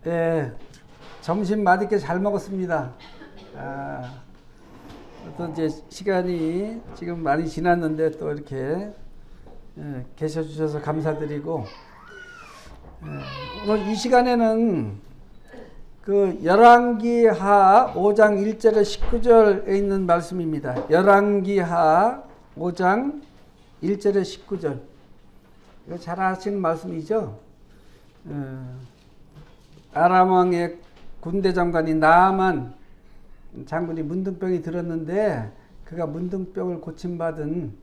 예, 점심 맛있게 잘 먹었습니다. 또 이제 시간이 지금 많이 지났는데 또 이렇게 계셔 주셔서 감사드리고, 오늘 이 시간에는 그 열왕기하 5장 1절에 19절에 있는 말씀입니다. 열왕기하 5장 1절에 19절. 이거 잘 아시는 말씀이죠? 아람 왕의 군대 장관이 나아만 장군이 문둥병이 들었는데 그가 문둥병을 고침받은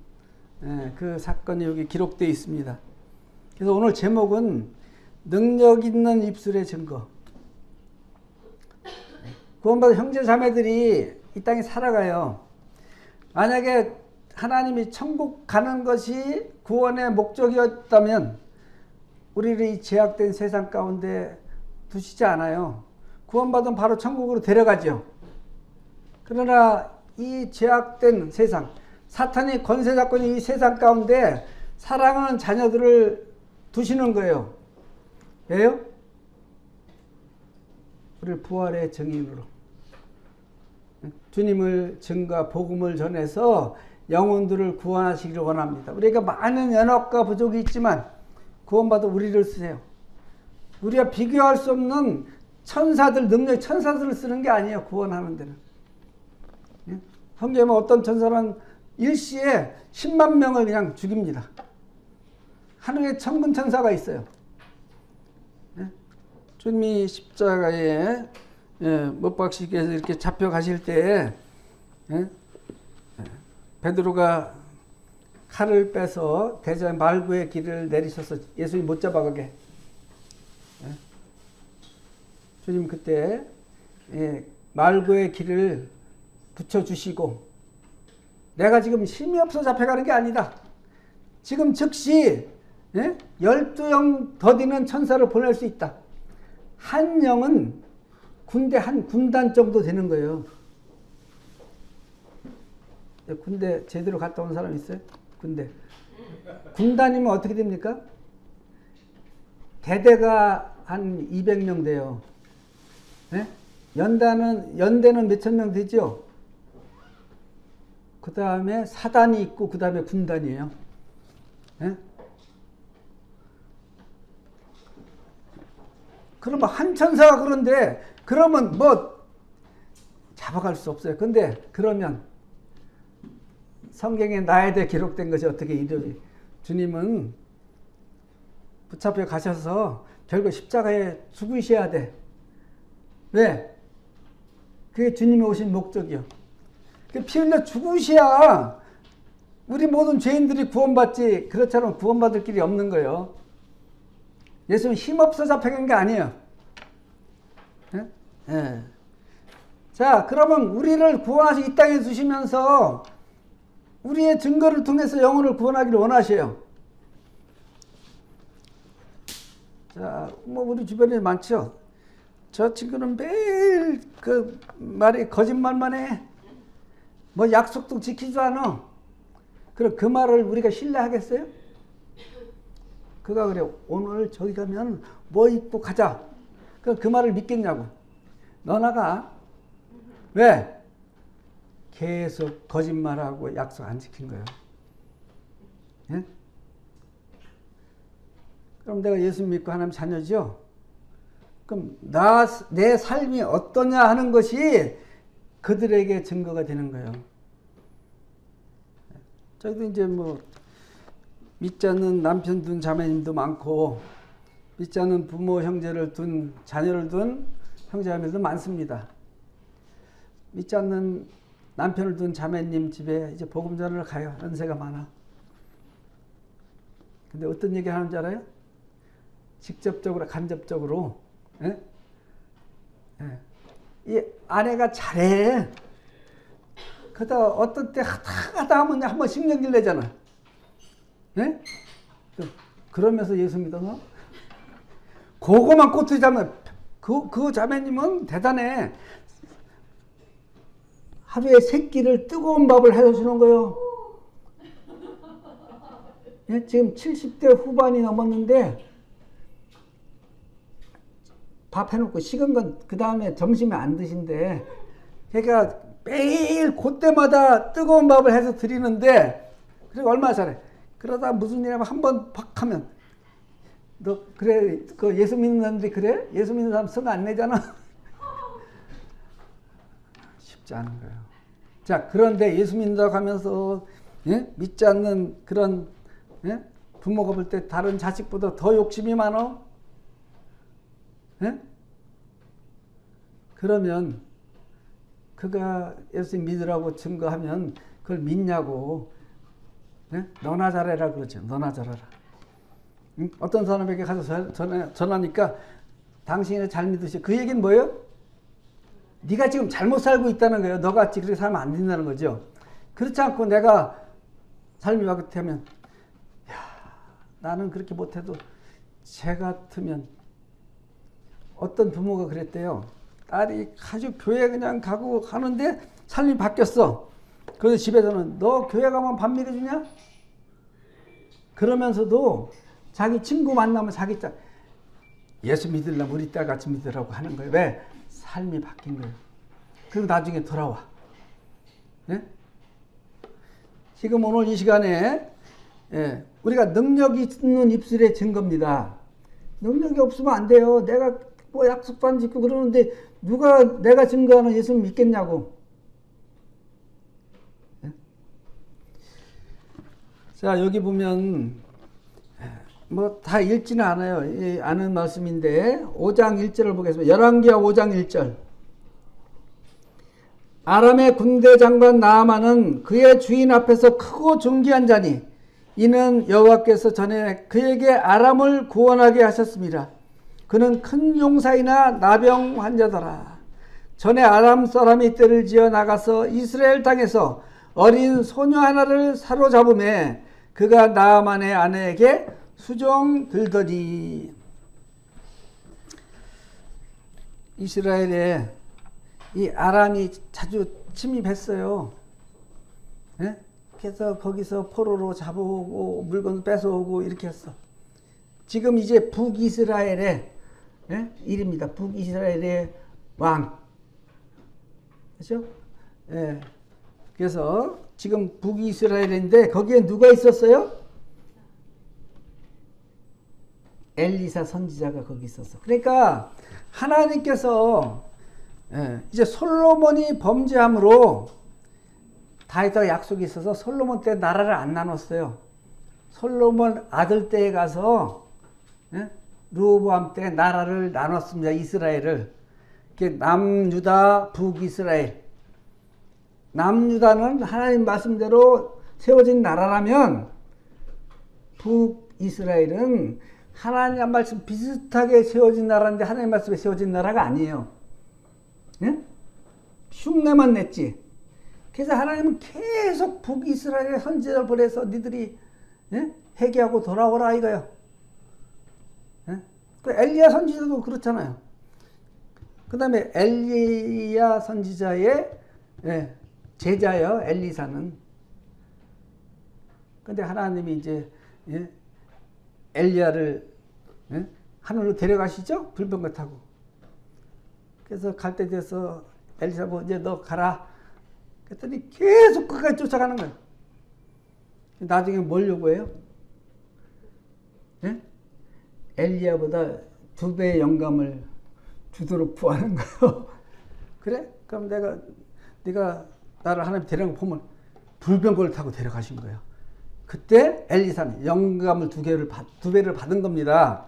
그 사건이 여기 기록되어 있습니다. 그래서 오늘 제목은 능력 있는 입술의 증거. 구원받은 형제 자매들이 이 땅에 살아가요. 만약에 하나님이 천국 가는 것이 구원의 목적이었다면 우리를 이 제약된 세상 가운데 두시지 않아요. 구원받으면 바로 천국으로 데려가죠. 그러나 이 제약된 세상, 사탄이 권세 잡고 있는 이 세상 가운데 사랑하는 자녀들을 두시는 거예요. 왜요? 우리를 부활의 증인으로 주님을 증거 복음을 전해서 영혼들을 구원하시기를 원합니다. 우리가 많은 연약과 부족이 있지만 구원받아 우리를 쓰세요. 우리가 비교할 수 없는 천사들, 능력 천사들을 쓰는 게 아니에요. 구원하는 데는. 성경에 어떤 천사는 일시에 10만 명을 그냥 죽입니다. 하늘에 천군 천사가 있어요. 주님이 십자가에 못 박히게해서 이렇게 잡혀가실 때 베드로가 칼을 빼서 대전 말구의 길을 내리셔서 예수님 못 잡아가게. 주님 그때 말구의 길을 붙여주시고, 내가 지금 힘이 없어 잡혀가는 게 아니다. 지금 즉시 12영 더디는 천사를 보낼 수 있다. 한 영은 군대 한 군단 정도 되는 거예요. 군대 제대로 갔다 온 사람 있어요? 군대. 군단이면 어떻게 됩니까? 대대가 한 200명 돼요. 연대는 몇천 명 되죠? 그 다음에 사단이 있고, 그 다음에 군단이에요. 그러면 한 천사가 그런데, 그러면 뭐, 잡아갈 수 없어요. 근데, 그러면, 성경에 나에 대해 기록된 것이 어떻게 이루어지? 주님은 붙잡혀 가셔서 결국 십자가에 죽으셔야 돼. 왜? 그게 주님이 오신 목적이요. 피 흘려 죽으셔야 우리 모든 죄인들이 구원받지. 그렇잖아. 구원받을 길이 없는 거예요. 예수는 힘없어 잡혀간 게 아니에요. 자, 그러면 우리를 구원하시 이 땅에 두시면서 우리의 증거를 통해서 영혼을 구원하기를 원하셔요. 자, 뭐 우리 주변에 많죠. 저 친구는 매일 그 말이 거짓말만 해. 뭐 약속도 지키지도 않아. 그럼 그 말을 우리가 신뢰하겠어요? 그가 그래, 오늘 저기 가면 뭐 입고 가자. 그럼 그 말을 믿겠냐고. 너 나가. 왜? 계속 거짓말하고 약속 안 지킨 거예요. 예? 그럼 내가 예수 믿고 하나님 자녀죠? 그럼 내 삶이 어떠냐 하는 것이 그들에게 증거가 되는 거예요. 저희도 이제 뭐 믿지 않는 남편 둔 자매님도 많고, 믿지 않는 부모 형제를 둔 자녀를 둔 형제자매도 많습니다. 믿지 않는 남편을 둔 자매님 집에 이제 복음 전하러 가요. 연세가 많아. 근데 어떤 얘기 하는지 알아요? 직접적으로 간접적으로 이 아내가 잘해. 그러다 어떤 때 하다 하면 한 번씩 신경질 내잖아. 그러면서 예수 믿어서 그거만 꼬투리 잡으면 그 자매님은 대단해. 하루에 3끼를 뜨거운 밥을 해주는 거예요. 지금 70대 후반이 넘었는데 밥 해놓고 식은 건 그 다음에 점심에 안 드신대. 그러니까 매일 그때마다 뜨거운 밥을 해서 드리는데, 그리고 얼마나 잘해. 그러다 무슨 일이냐면 한 번 팍 하면, 너 그래 그 예수 믿는 사람들이 그래? 예수 믿는 사람 성 안 내잖아. 쉽지 않은 거예요. 자, 그런데 예수 믿는다고 하면서 예? 믿지 않는 그런 예? 부모가 볼 때 다른 자식보다 더 욕심이 많어? 예? 그러면 그가 예수 믿으라고 증거하면 그걸 믿냐고. 예? 너나 잘해라 그러죠. 너나 잘해라. 응? 어떤 사람에게 가서 전하니까 당신이 잘 믿으시. 그 얘기는 뭐예요? 네가 지금 잘못 살고 있다는 거예요. 너같이 그렇게 살면 안 된다는 거죠. 그렇지 않고 내가 삶이 같으면 야, 나는 그렇게 못해도 쟤 같으면. 어떤 부모가 그랬대요. 딸이 아주 교회 그냥 가고 하는데 삶이 바뀌었어. 그래서 집에서는 너 교회 가면 밥 먹여주냐? 그러면서도 자기 친구 만나면 자기 딸 예수 믿으려면 우리 딸 같이 믿으라고 하는 거예요. 왜? 삶이 바뀐 거예요. 그리고 나중에 돌아와. 네? 지금 오늘 이 시간에 예, 우리가 능력이 있는 입술의 증거입니다. 능력이 없으면 안 돼요. 내가 뭐 약속도 안 지키고 그러는데 누가 내가 증거하는 예수 믿겠냐고. 네? 자, 여기 보면 뭐 다 읽지는 않아요. 아는 말씀인데 5장 1절을 보겠습니다. 열왕기하 5장 1절. 아람의 군대 장관 나아만은 그의 주인 앞에서 크고 존귀한 자니 이는 여호와께서 전에 그에게 아람을 구원하게 하셨습니다. 그는 큰 용사이나 나병 환자더라. 전에 아람 사람이 떼를 지어 나가서 이스라엘 땅에서 어린 소녀 하나를 사로잡음에 그가 나아만의 아내에게 수종 들더니. 이스라엘에 이 아람이 자주 침입했어요. 네? 그래서 거기서 포로로 잡아오고 물건 뺏어오고 이렇게 했어. 지금 이제 북이스라엘의 예? 일입니다. 북이스라엘의 왕. 그렇죠? 예. 그래서 지금 북이스라엘인데 거기에 누가 있었어요? 엘리사 선지자가 거기 있었어. 그러니까 하나님께서 예, 이제 솔로몬이 범죄함으로 다윗과 약속이 있어서 솔로몬 때 나라를 안 나눴어요. 솔로몬 아들 때에 가서 예? 르호보암 때 나라를 나눴습니다. 이스라엘을. 남유다, 북이스라엘. 남유다는 하나님 말씀대로 세워진 나라라면 북이스라엘은 하나님 말씀 비슷하게 세워진 나라인데 하나님 말씀에 세워진 나라가 아니에요. 예? 흉내만 냈지. 그래서 하나님은 계속 북이스라엘에 선지자를 보내서 니들이 예? 회개하고 돌아오라 이거예요. 예? 그 엘리야 선지자도 그렇잖아요. 그 다음에 엘리야 선지자의 예, 제자예요. 엘리사는. 근데 하나님이 이제 예, 엘리야를 예? 하늘로 데려가시죠? 불병거 타고. 그래서 갈 때 돼서 엘리사 뭐 이제 너 가라. 그랬더니 계속 끝까지 쫓아가는 거예요. 나중에 뭘 요구해요? 예? 엘리야보다 2배의 영감을 주도록 구하는 거예요. 그래? 그럼 네가 나를 하나님 데려간 거 보면 불병거를 타고 데려가신 거예요. 그때 엘리사는 영감을 2배를 받은 겁니다.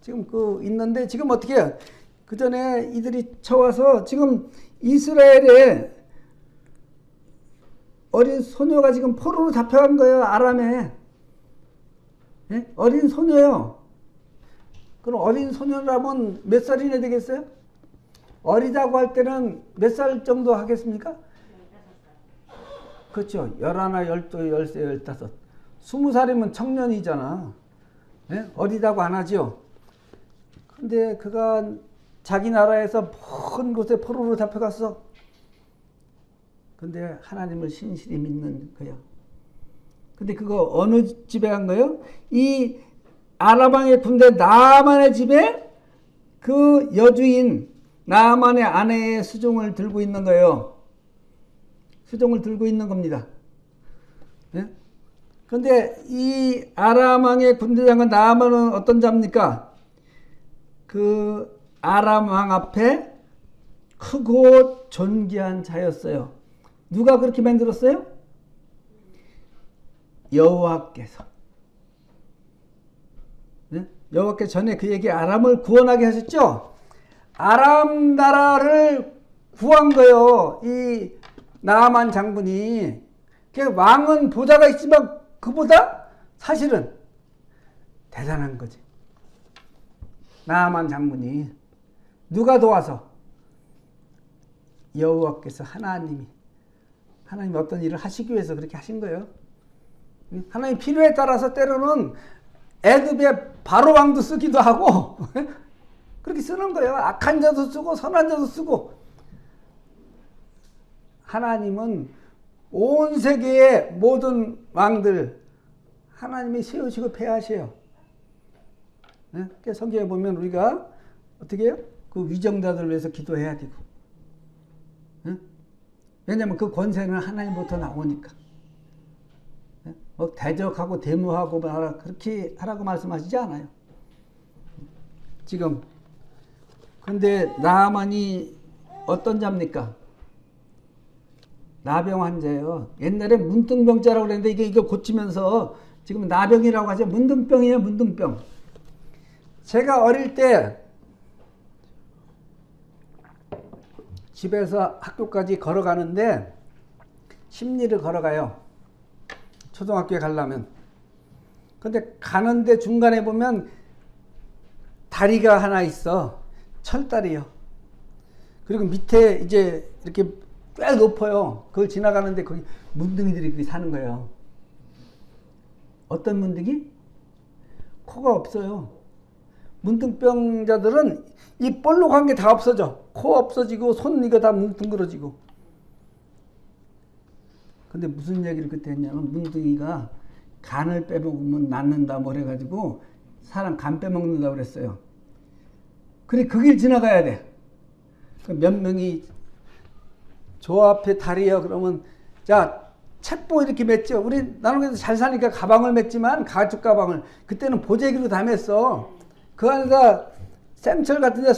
지금 있는데 지금 어떻게 해요? 그 전에 이들이 쳐와서 지금 이스라엘에 어린 소녀가 지금 포로로 잡혀간 거예요. 아람에. 예? 어린 소녀요. 그럼 어린 소녀라면 몇 살이나 되겠어요? 어리다고 할 때는 몇 살 정도 하겠습니까? 그렇죠. 11, 12, 13, 15. 20살이면 청년이잖아. 예? 어리다고 안 하죠. 근데 그가 자기 나라에서 먼 곳에 포로로 잡혀갔어. 근데 하나님을 신실히 믿는 거예요. 근데 그거 어느 집에 간 거예요? 이 아람 왕의 군대 나만의 집에 그 여주인 나아만의 아내의 수종을 들고 있는 거예요. 수종을 들고 있는 겁니다. 그런데 이 아람 왕의 군대장관 나아만은 어떤 자입니까? 그 아람 왕 앞에 크고 존귀한 자였어요. 누가 그렇게 만들었어요? 여호와께서. 여호와께서 전에 그에게 아람을 구원하게 하셨죠? 아람 나라를 구한 거예요. 이 나아만 장군이. 왕은 보좌가 있지만 그보다 사실은 대단한 거지. 나아만 장군이. 누가 도와서? 여호와께서 하나님이 어떤 일을 하시기 위해서 그렇게 하신 거예요. 하나님 필요에 따라서 때로는 애굽의 바로 왕도 쓰기도 하고 그렇게 쓰는 거예요. 악한 자도 쓰고 선한 자도 쓰고. 하나님은 온 세계의 모든 왕들 하나님이 세우시고 폐하셔요. 성경에 보면 우리가 어떻게 해요? 그 위정자들을 위해서 기도해야 되고. 왜냐하면 그 권세는 하나님부터 나오니까. 대적하고 데모하고 그렇게 하라고 말씀하시지 않아요. 지금 근데 나아만이 어떤 자입니까? 나병 환자예요. 옛날에 문둥병자라고 그랬는데 이게 고치면서 지금 나병이라고 하죠. 문둥병이에요. 문둥병. 제가 어릴 때 집에서 학교까지 걸어가는데 10리를 걸어가요. 초등학교에 가려면. 근데 가는데 중간에 보면 다리가 하나 있어. 철다리요. 그리고 밑에 이제 이렇게 꽤 높아요. 그걸 지나가는데 거기 문둥이들이 거기 사는 거예요. 어떤 문둥이? 코가 없어요. 문둥병자들은 이 볼록한 게 다 없어져. 코 없어지고 손 이거 다 뭉뚱그러지고. 근데 무슨 얘기를 그때 했냐면 문둥이가 간을 빼먹으면 낫는다 뭐 그래가지고 사람 간 빼먹는다고 그랬어요. 그래 그 길 지나가야 돼. 몇 명이 저 앞에 다리요. 그러면 자 책보 이렇게 맸죠. 우리 나는 그래도 잘 사니까 가방을 맸지만 가죽 가방을 그때는 보재기로 다 맸어. 그 안에다 샘철 같은 데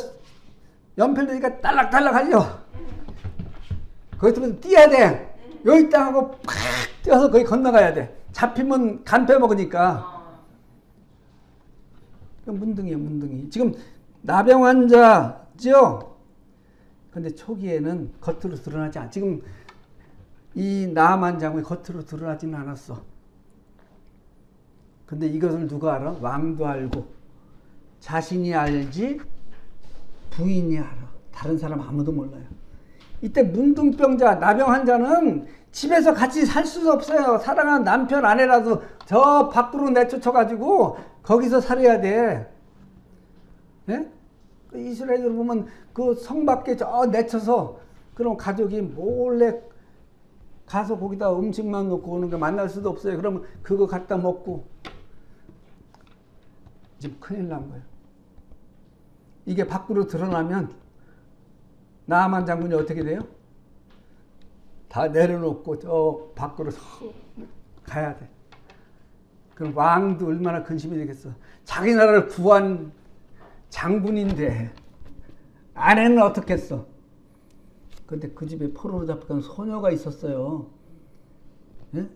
연필되니까 딸락딸락 하죠. 거기서 뛰어야 돼. 여기 땅 하고 팍 뛰어서 거기 건너가야 돼. 잡히면 간 빼먹으니까. 문둥이에요, 문둥이. 지금 나병 환자죠? 근데 초기에는 겉으로 드러나지 않아. 지금 이 나아만 장군이 겉으로 드러나지는 않았어. 근데 이것을 누가 알아? 왕도 알고 자신이 알지 부인이 알아. 다른 사람 아무도 몰라요. 이때 문둥병자, 나병 환자는 집에서 같이 살 수 없어요. 사랑하는 남편, 아내라도 저 밖으로 내쫓아가지고 거기서 살아야 돼. 네? 이스라엘을 보면 그 성 밖에 저 내쳐서 그럼 가족이 몰래 가서 거기다 음식만 놓고 오는 거 만날 수도 없어요. 그러면 그거 갖다 먹고 지금 큰일 난 거예요. 이게 밖으로 드러나면 나아만 장군이 어떻게 돼요? 다 내려놓고 저 밖으로 가야 돼. 그럼 왕도 얼마나 근심이 되겠어. 자기 나라를 구한 장군인데 아내는 어떻겠어? 근데 그 집에 포로로 잡혀간 소녀가 있었어요. 예?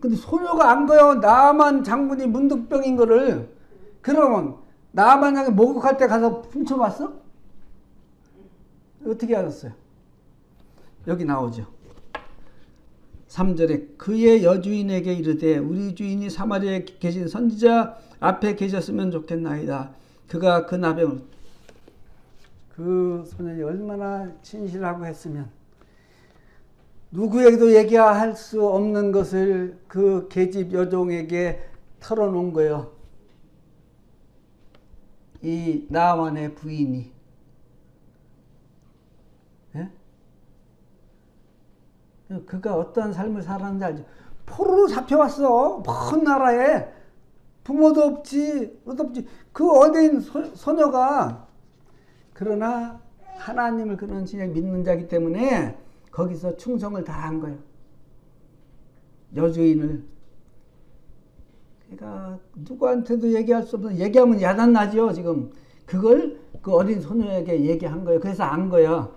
근데 소녀가 안 거요. 나아만 장군이 문둥병인 거를. 그러면 나아만 장군이 목욕할 때 가서 훔쳐봤어? 어떻게 알았어요? 여기 나오죠. 3절에 그의 여주인에게 이르되 우리 주인이 사마리아에 계신 선지자 앞에 계셨으면 좋겠나이다. 그가 그 나병을 그 소년이 얼마나 신실하고 했으면 누구에게도 얘기할 수 없는 것을 그 계집 여종에게 털어놓은 거예요. 이 나만의 부인이. 예? 그가 어떤 삶을 살았는지 알죠. 포로로 잡혀왔어. 먼 나라에. 부모도 없지, 어도 없지. 그 어린 소녀가 그러나 하나님을 그는 진짜 믿는 자기 때문에 거기서 충성을 다한 거예요. 여주인을. 그러니까 누구한테도 얘기할 수 없는, 얘기하면 야단나죠 지금. 그걸 그 어린 소녀에게 얘기한 거예요. 그래서 안 거예요.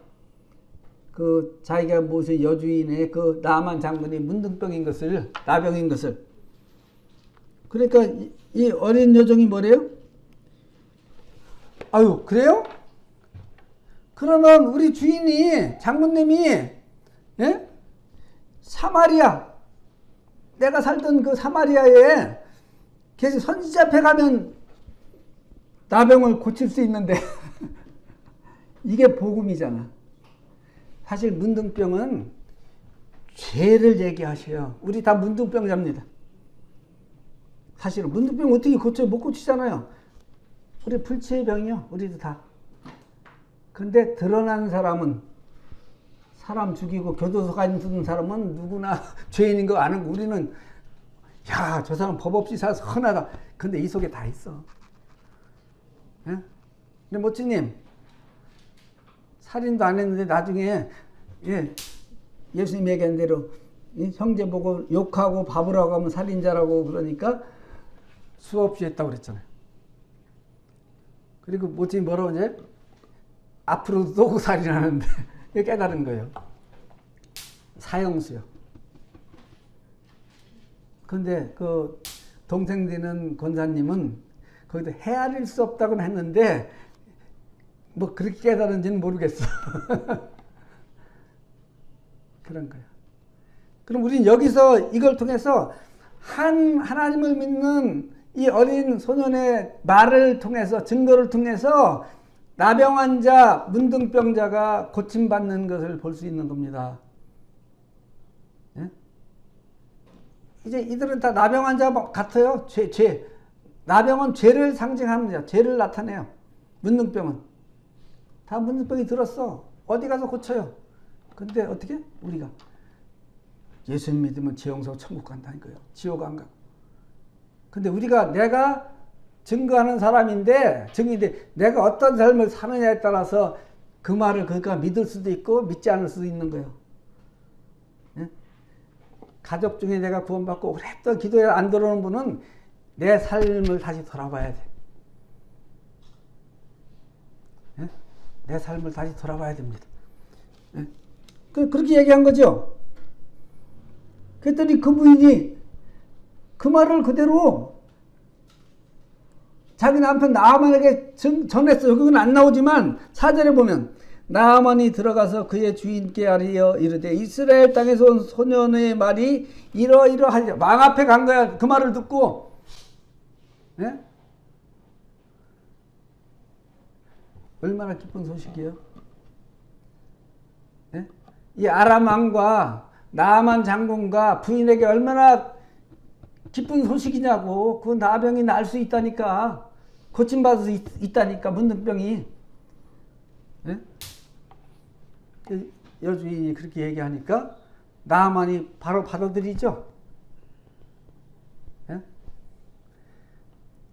그 자기가 무슨 여주인의 그 나만 장군이 문둥병인 것을, 나병인 것을. 그러니까 이 어린 여종이 뭐래요? 아유, 그래요? 그러면 우리 주인이, 장군님이, 예? 사마리아, 내가 살던 그 사마리아에 계속 선지자 앞에 가면 나병을 고칠 수 있는데 이게 복음이잖아. 사실 문둥병은 죄를 얘기하셔요. 우리 다 문둥병자입니다. 사실은 문둥병 어떻게 고쳐요? 못 고치잖아요. 우리 불치의 병이요. 우리도 다. 근데 드러난 사람은, 사람 죽이고 교도소 가는 사람은 누구나 죄인인 거 아는 거. 우리는 야, 저 사람 법 없이 살아서 흔하다. 근데 이 속에 다 있어. 예? 근데 모찌님, 살인도 안 했는데 나중에, 예, 예수님 얘기한 대로 형제 보고 욕하고 바보라고 하면 살인자라고 그러니까 수없이 했다고 그랬잖아요. 그리고 모찌님 뭐라고 이제? 앞으로도 또 살인하는데 깨달은 거예요. 사형수요. 근데 그 동생 되는 권사님은 거기도 헤아릴 수 없다고는 했는데 뭐 그렇게 깨달은지는 모르겠어. 그런 거예요. 그럼 우리는 여기서 이걸 통해서 하나님을 믿는 이 어린 소년의 말을 통해서, 증거를 통해서 나병 환자, 문둥병자가 고침받는 것을 볼 수 있는 겁니다. 예? 이제 이들은 다 나병 환자 같아요. 죄. 나병은 죄를 상징합니다. 죄를 나타내요. 문둥병은. 다 문둥병이 들었어. 어디 가서 고쳐요. 근데 어떻게? 우리가. 예수 믿으면 죄 용서하고 천국 간다니까요. 지옥 안 가고. 근데 우리가 내가 증거하는 사람인데, 증인인데 내가 어떤 삶을 사느냐에 따라서 그 말을 그러니까 믿을 수도 있고 믿지 않을 수도 있는 거예요. 예? 가족 중에 내가 구원받고 오랫동안 기도에 안 들어오는 분은 내 삶을 다시 돌아봐야 돼. 예? 내 삶을 다시 돌아봐야 됩니다. 예? 그렇게 얘기한 거죠. 그랬더니 그 부인이 그 말을 그대로 자기 남편 나아만에게 전했어요. 그건 안 나오지만 4절에 보면 나아만이 들어가서 그의 주인께 아뢰어 이르되 이스라엘 땅에서 온 소년의 말이 이러이러하지. 왕 앞에 간 거야. 그 말을 듣고. 예? 얼마나 기쁜 소식이에요. 예? 이 아람 왕과 나아만 장군과 부인에게 얼마나 기쁜 소식이냐고. 그 나병이 날 수 있다니까. 고침받을 수 있다니까. 문둥병이. 예? 여주인이 그렇게 얘기하니까 나아만이 바로 받아들이죠. 예?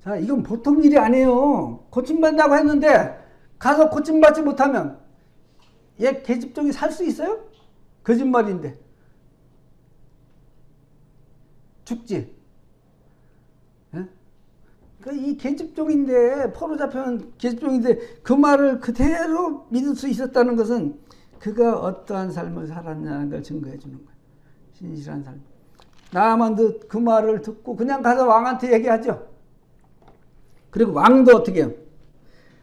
자, 이건 보통 일이 아니에요. 고침받는다고 했는데 가서 고침받지 못하면 얘 계집종이 살 수 있어요? 거짓말인데. 죽지. 예? 그러니까 이 계집종인데, 포로 잡혀온 계집종인데 그 말을 그대로 믿을 수 있었다는 것은 그가 어떠한 삶을 살았냐는 걸 증거해 주는 거예요. 신실한 삶. 나아만도 그 말을 듣고 그냥 가서 왕한테 얘기하죠. 그리고 왕도 어떻게 해요?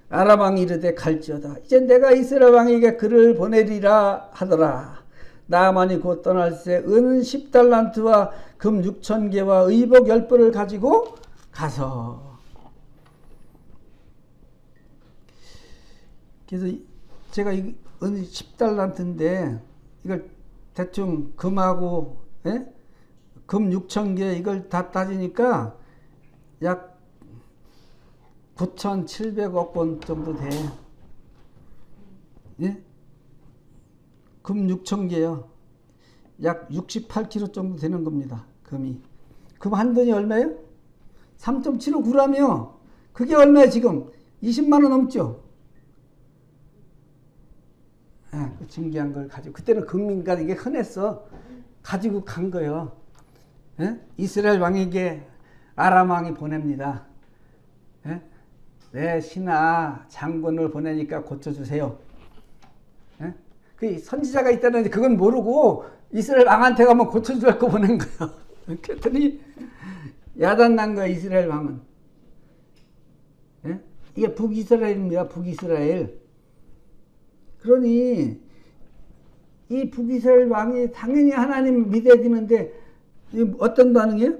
아람 왕이 이르되 갈지어다. 이제 내가 이스라엘 왕에게 그를 보내리라 하더라. 나아만이 곧 떠날새 은 10달란트와 금 6,000개와 의복 10벌을 가지고 가서. 그래서 제가 은 10달란트인데 이걸 대충 금하고, 예? 금 6,000개 이걸 다 따지니까 약 9,700억 원 정도 돼. 예? 금 6,000개요. 약 68kg 정도 되는 겁니다. 금이. 금 한 돈이 얼마예요? 3.75g이요. 그게 얼마야 지금? 20만 원 넘죠? 그 증기한 걸 가지고, 그때는 금민가 이게 흔했어. 가지고 간 거예요. 예? 이스라엘 왕에게 아람 왕이 보냅니다. 예? 내 신하 장군을 보내니까 고쳐주세요. 예? 그 선지자가 있다는데 그건 모르고 이스라엘 왕한테 가면 고쳐줄 거 보낸 거야. 그랬더니 야단 난 거야, 이스라엘 왕은. 예? 이게 북이스라엘입니다. 북이스라엘. 그러니 이 북이스라엘 왕이 당연히 하나님 믿어야 되는데 어떤 반응이에요?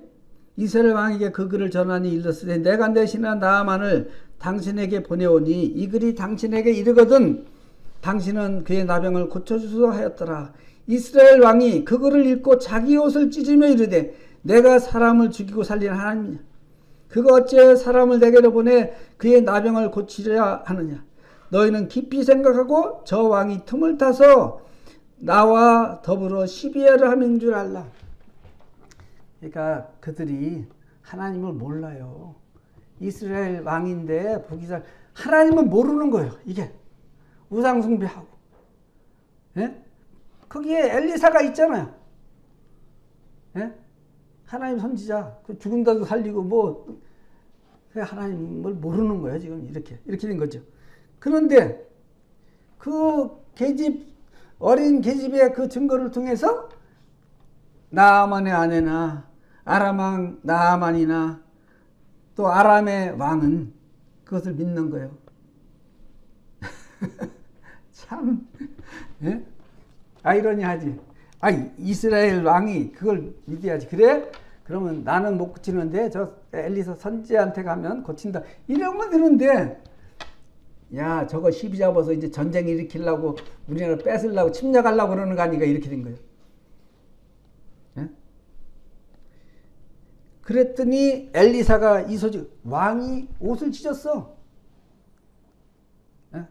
이스라엘 왕에게 그 글을 전하니 일렀으되 내가 내 신하 나아만을 당신에게 보내오니 이 글이 당신에게 이르거든 당신은 그의 나병을 고쳐주소서 하였더라. 이스라엘 왕이 그 글을 읽고 자기 옷을 찢으며 이르되 내가 사람을 죽이고 살리는 하나님이냐? 그가 어찌 사람을 내게로 보내 그의 나병을 고치려 하느냐? 너희는 깊이 생각하고 저 왕이 틈을 타서 나와 더불어 시비하려 함인 줄 알라. 그러니까 그들이 하나님을 몰라요. 이스라엘 왕인데 북이스라엘 하나님을 모르는 거예요. 이게 우상 숭배하고. 예? 거기에 엘리사가 있잖아요. 예? 하나님 선지자, 그 죽은다도 살리고 뭐 하나님을 모르는 거예요. 지금 이렇게 된 거죠. 그런데 그 계집 어린 계집의 그 증거를 통해서 나아만의 아내나 아람 왕 나아만이나 또 아람의 왕은 그것을 믿는 거예요. 참, 예? 아이러니하지. 이스라엘 왕이 그걸 믿어야지. 그래? 그러면 나는 못 고치는데 저 엘리사 선지자한테 가면 고친다. 이러면 되는데, 야, 저거 시비 잡아서 이제 전쟁 일으키려고 우리나라 뺏으려고 침략하려고 그러는 거 아니까 이렇게 된 거예요. 예? 그랬더니 엘리사가 이 소식, 왕이 옷을 찢었어. 예?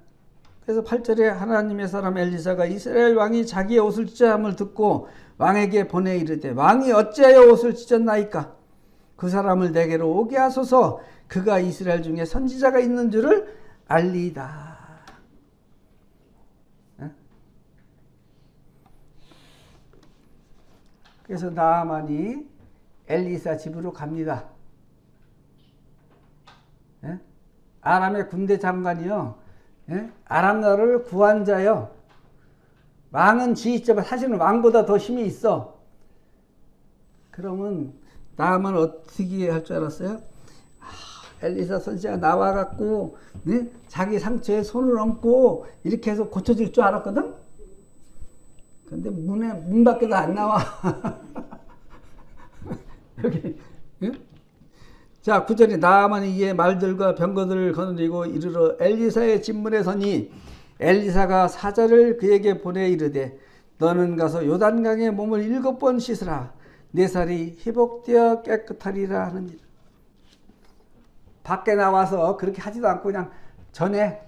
그래서 8절에 하나님의 사람 엘리사가 이스라엘 왕이 자기의 옷을 찢어함을 듣고 왕에게 보내 이르되 왕이 어찌하여 옷을 찢었나이까? 그 사람을 내게로 오게 하소서. 그가 이스라엘 중에 선지자가 있는 줄을 알리이다. 예? 그래서 나아만이 엘리사 집으로 갑니다. 예? 아람의 군대 장관이요. 예? 아람 나라를 구한 자요. 왕은 지휘자가 사실은 왕보다 더 힘이 있어. 그러면 나아만 어떻게 할 줄 알았어요? 엘리사 선지자가 나와갖고 네? 자기 상처에 손을 얹고 이렇게 해서 고쳐줄 줄 알았거든. 근데 문 밖에도 안 나와. 여기. 예? 자, 9절에 나아만이 이에 말들과 병거들을 거느리고 이르러 엘리사의 집문에 서니 엘리사가 사자를 그에게 보내 이르되 너는 가서 요단강에 몸을 7번 씻으라. 내 살이 회복되어 깨끗하리라 하느니라. 밖에 나와서 그렇게 하지도 않고 그냥 전에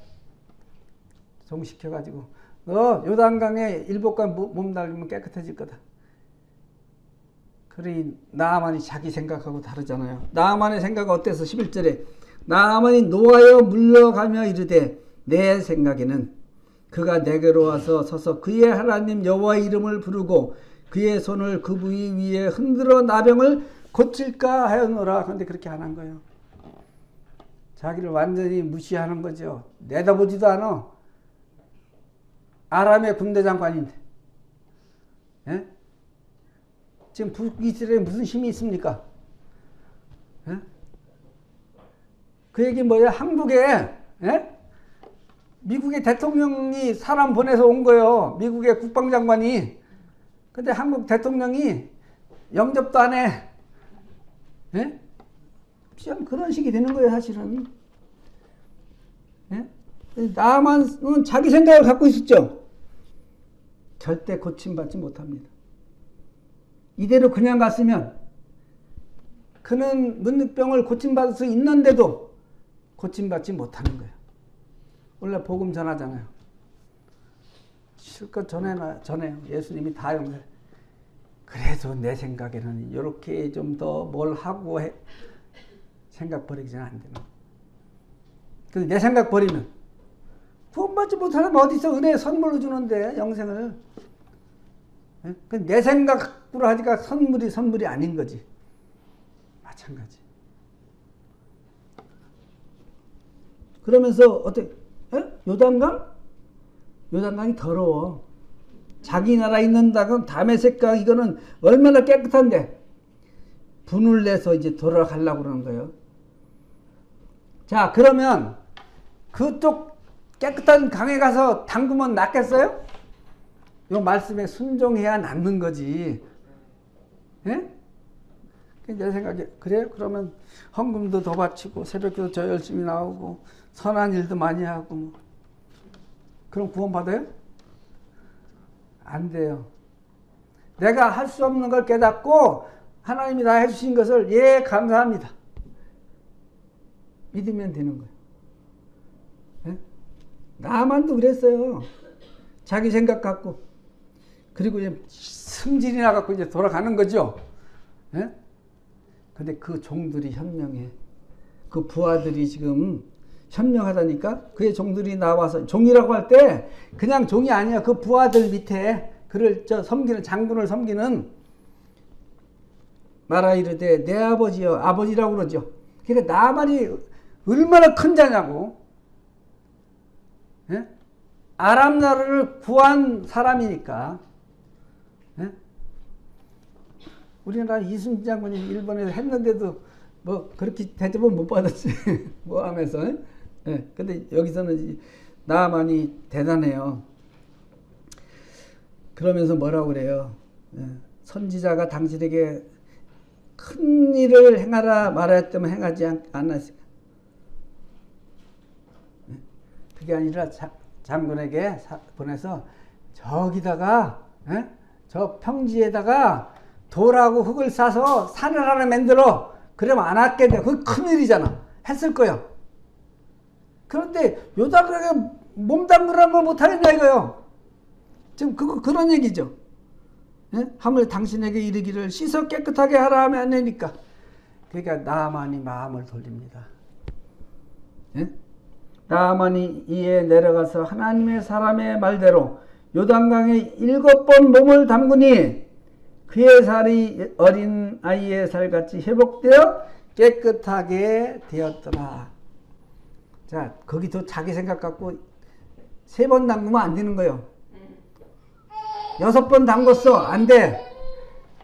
종시켜가지고 너 요단강에 7번 몸 달리면 깨끗해질 거다. 그러니 나아만이 자기 생각하고 다르잖아요. 나아만의 생각은 어때서 11절에 나아만이 노하여 물러가며 이르되 내 생각에는 그가 내게로 와서 서서 그의 하나님 여호와의 이름을 부르고 그의 손을 그 부위 위에 흔들어 나병을 고칠까 하였노라. 그런데 그렇게 안 한 거예요. 자기를 완전히 무시하는 거죠. 내다보지도 않아. 아람의 군대 장관인데. 예? 지금 북이스라엘에 무슨 힘이 있습니까? 예? 그 얘기 뭐야? 한국에 예? 미국의 대통령이 사람 보내서 온 거예요. 미국의 국방장관이. 근데 한국 대통령이 영접도 안 해. 예? 참 그런 식이 되는 거예요, 사실은. 예? 나만은 자기 생각을 갖고 있었죠. 절대 고침받지 못합니다. 이대로 그냥 갔으면 그는 문득병을 고침받을 수 있는데도 고침받지 못하는 거예요. 원래 복음 전하잖아요. 실컷 전해요. 예수님이 다 용서해. 그래도 내 생각에는 이렇게 좀 더 뭘 하고 해. 생각 버리기는 안 되는. 근데 내 생각 버리면 구원받지 못하면 어디서 은혜 선물로 주는데 영생을. 내 생각으로 하니까 선물이 아닌 거지. 마찬가지. 그러면서 어떻게 요단강? 요단강이 더러워. 자기 나라 있는다고 다메섹강 이거는 얼마나 깨끗한데 분을 내서 이제 돌아가려고 그러는 거예요. 자, 그러면 그쪽 깨끗한 강에 가서 담그면 낫겠어요? 요 말씀에 순종해야 낫는 거지. 예? 내 생각에 그래? 그러면 헌금도 더 바치고 새벽기도 저 열심히 나오고 선한 일도 많이 하고 뭐. 그럼 구원 받아요? 안 돼요. 내가 할 수 없는 걸 깨닫고 하나님이 다 해주신 것을 예 감사합니다. 믿으면 되는 거예요. 예? 나만도 그랬어요. 자기 생각 갖고 그리고 이제 승질이 나갖고 이제 돌아가는 거죠. 예? 근데 그 종들이 현명해. 그 부하들이 지금 현명하다니까? 그의 종들이 나와서, 종이라고 할 때 그냥 종이 아니야. 그 부하들 밑에 그를 섬기는, 장군을 섬기는 말하 이르되 내 아버지여, 아버지라고 그러죠. 그러니까 나만이 얼마나 큰 자냐고. 예? 아람 나라를 구한 사람이니까. 예? 우리나라 이순신 장군이 일본에서 했는데도 뭐 그렇게 대접은 못 받았지. 뭐 하면서. 예. 근데 여기서는 나만이 대단해요. 그러면서 뭐라고 그래요? 예. 선지자가 당신에게 큰 일을 행하라 말하였다면 행하지 않았을까? 예. 그게 아니라 장군에게 보내서 저기다가 예? 저 평지에다가 돌하고 흙을 싸서 산을 하나 만들어. 그러면 안 왔겠네. 그거 큰일이잖아. 했을 거야. 그런데 요단강에 몸 담그라는 걸 못하겠냐 이거요. 지금 그런 얘기죠. 예? 하물 당신에게 이르기를 씻어 깨끗하게 하라 하면 안 되니까. 그러니까 나만이 마음을 돌립니다. 예? 나만이 이에 내려가서 하나님의 사람의 말대로 요단강에 7번 몸을 담그니 그의 살이 어린 아이의 살같이 회복되어 깨끗하게 되었더라. 자, 거기도 자기 생각 갖고 3번 담그면 안 되는 거예요. 6번 담궜어. 안 돼.